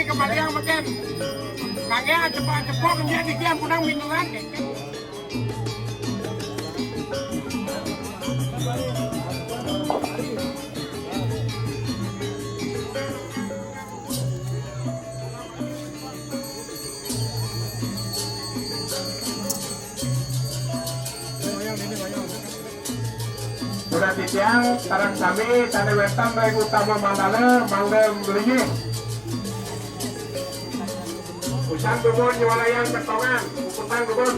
Kembalian makan. Kagak cepat-cepat menjadi dia punang minuman. Sudah ditiang, tarang sami, tanda wetan, baik utama mandala, mangga belinya. Usang dubun, nyualayan ketongan, ukutan dubun.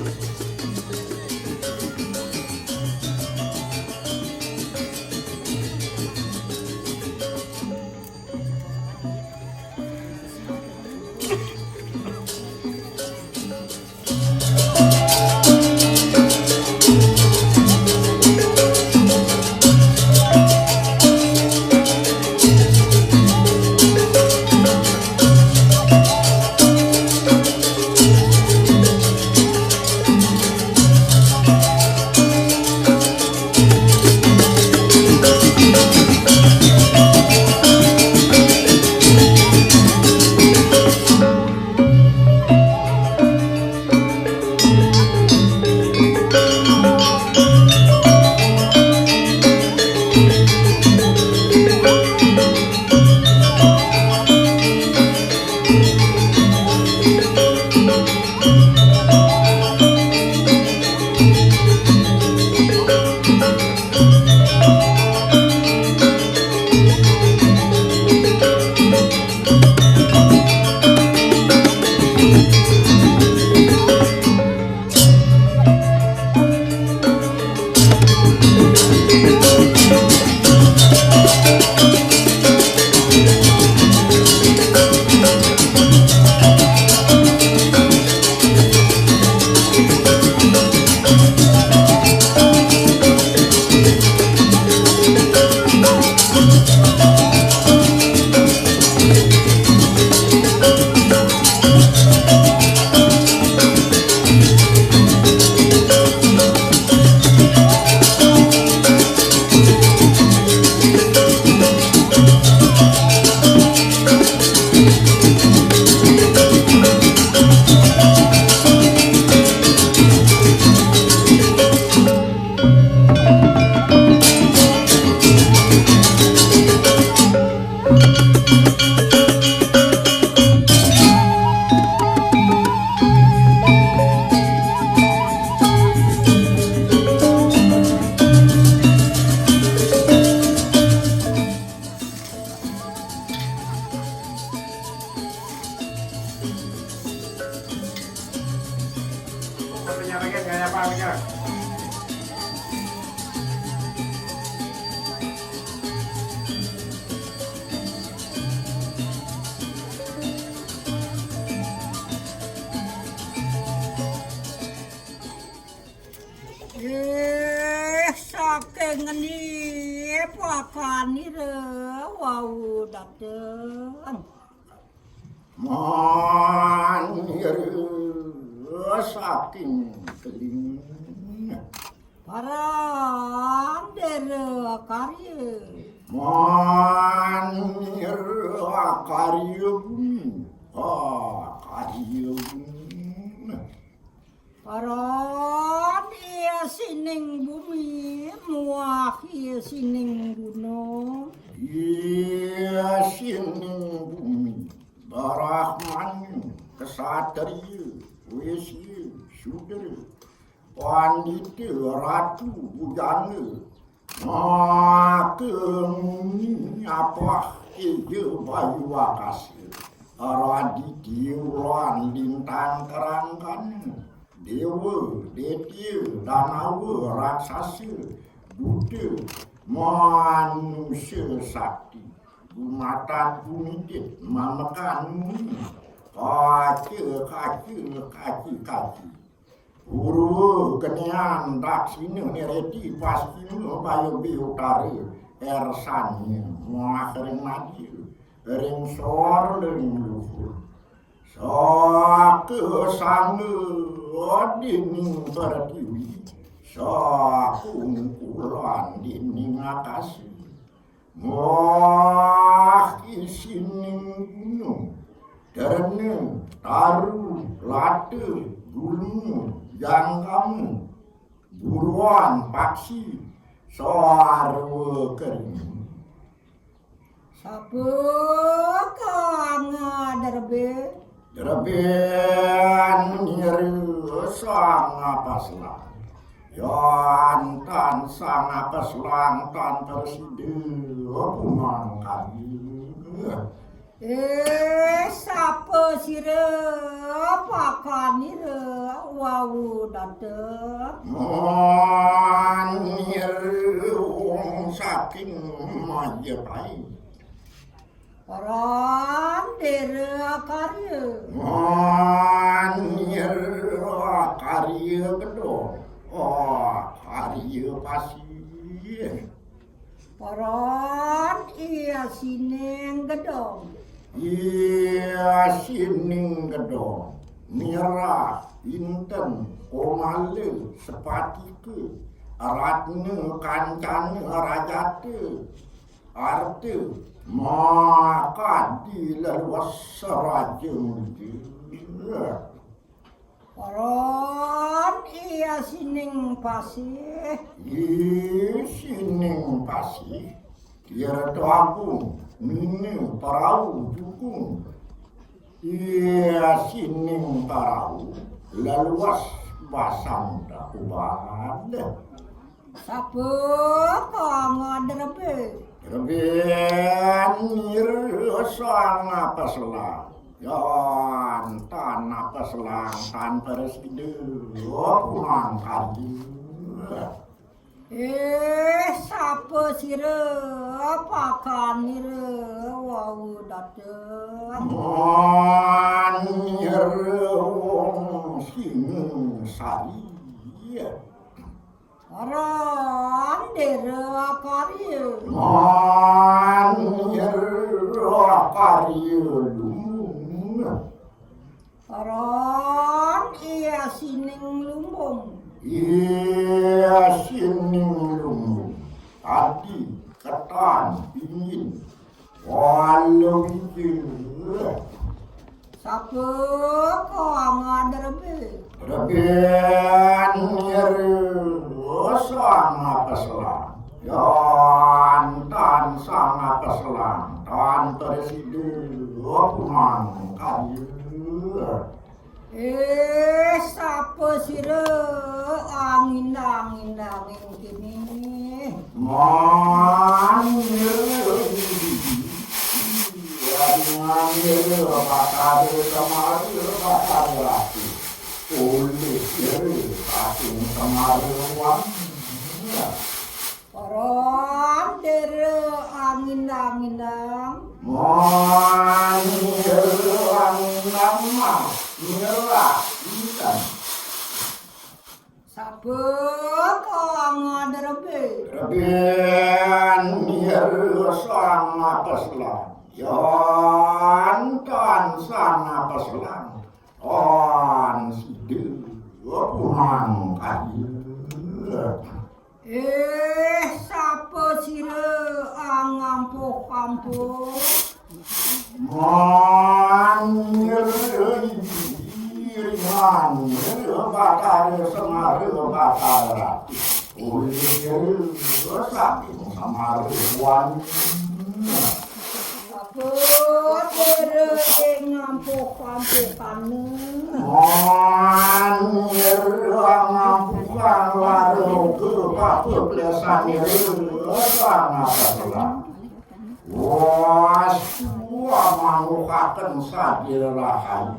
Sepertinya lagi kayak apa lagi? Saking ini pakan ini wau dateng. Manir saking keling Parang dere karya. manir karyum karyum Parang dia sining bumi, muak dia sining gunung. iya sining bumi barahman kesatria wesi sudra pandita ratu bujana makemi apa ijo bayu akasi aradi diulan lintang kerangkan dewa detia danawa raksasa buddha manusia sakti gumatan bumidit mamakan kaki Guru kenian daksina nereti pastina bayo biutara ersanya muakring mati ring sor ring luhur sake sange dining pertiwi sakung kulan dining akasi moh isining gunung derene taru late gunung jangkamu buruan paksi soarwe kering Sapu kang derbe. derben nyeri sang apa selang Yantan sang apa selang tan tersidi punang kali Sapu sire pakan ini wau dateng. manir wong saking Majapahit Parang dere karya. manir karya gedong karya pasir Parang iya sining gedong. iya sining gedong mirah inten komale sepatike ratne kancane rajate arte maka dileluas raja mudi Parang iya sining pasir. sining pasih tiara tuaku mini parau dukung iya sining parau leluas basang dakuban Sapu kang derbe. Reben sang apa selang yan tan apa selang tan perside punang kali Sapu sire pakan ini wau dateng. manir wong sing sari Parang dere karya. manir karya lumung Parang iya sining lumbung. iya sining lumung adi ketan ingin walau itu Sapu kang derbe. Reben sang apa selang yantan sang apa selang tan presiden punang kayu Sapu sire angin kini. manir manir bakar kemari bakar lagi oleh saking semaruan. Koron dere angin-angin. Nyerang nama nyerah ikan. Sabek angaderbe. Reben nyerang apa selang. Yon kan sana peselang. On sidu punang kayu. Sapa sire angampuh-ampuh. Bakal semaru bakal rati. Ulir saking semaruan. Apa dere ngampuh-ampuhane. Nyerang ampukan warung ke papelesan nyerang apa selang. Wah, semua manggukakan sadir lahan.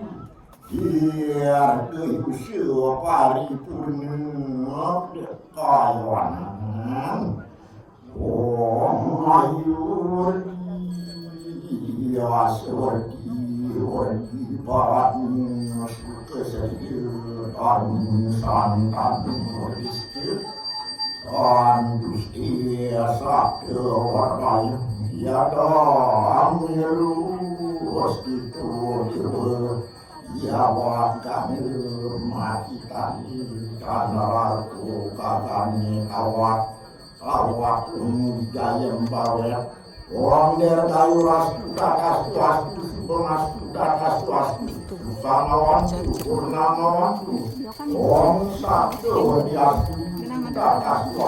Biar kehusu paripurna kayawanan. Oh, mayur ya seperti baratnya suka serius dan santan beristir dan dusti sabda warnai ya dah amirus itu ya wakam mati tani karena ratu kakani awak jayem bawet. Orang der kayu rastu sama wantu purnama wantu orang satu diastu kastu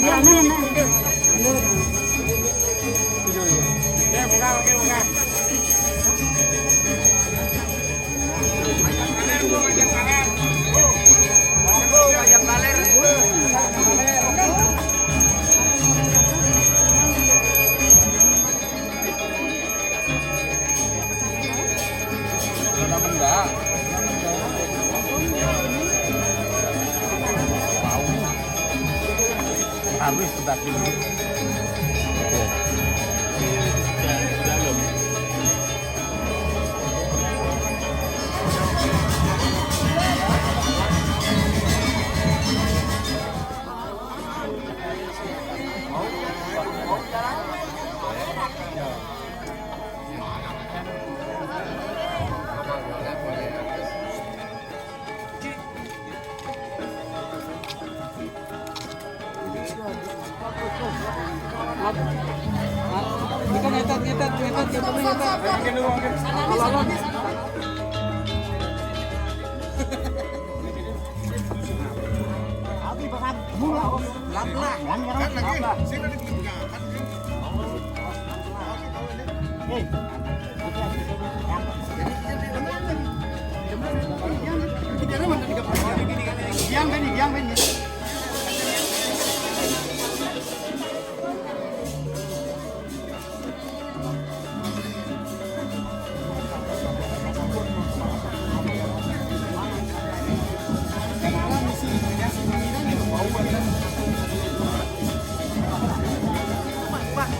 buka. Wajah kaler. Habis sudah ini. Dalam.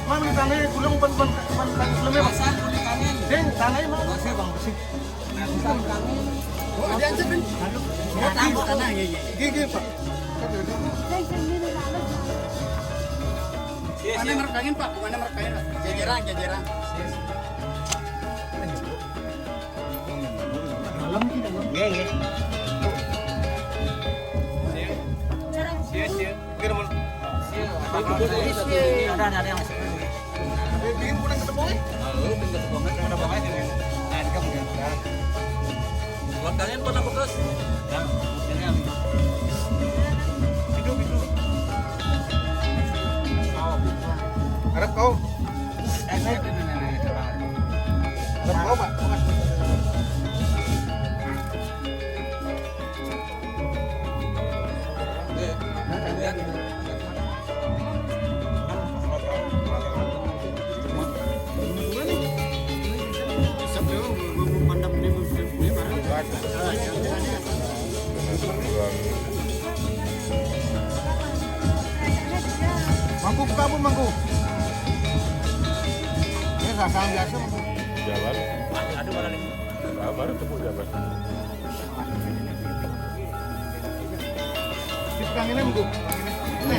Mana tanahnya gulung ban lemnya bang? Deng, tanahnya mau bersih bang bersih. Oh ada aja kan? Ya tahu tanahnya ya. Gigi pak. Mana merekangin pak? Mana merekangin pak? Jajaran. Malam kita bang. Iya. Sia. Kira-kira. Ada yang masuk. Bikin pulang ketemu nih. Bikin ketemu nih ada bang aja nih. Nah, ini kamu kan. Buat kalian pernah fokus? Ya, ini. Hidup. Harap kau. Harap kau, Pak. Mangku buka pun mangku. Ini rasa biasa mangku. Jalan. Ada mana nih? Baru tepuk jalan. Ini mangku. Ini.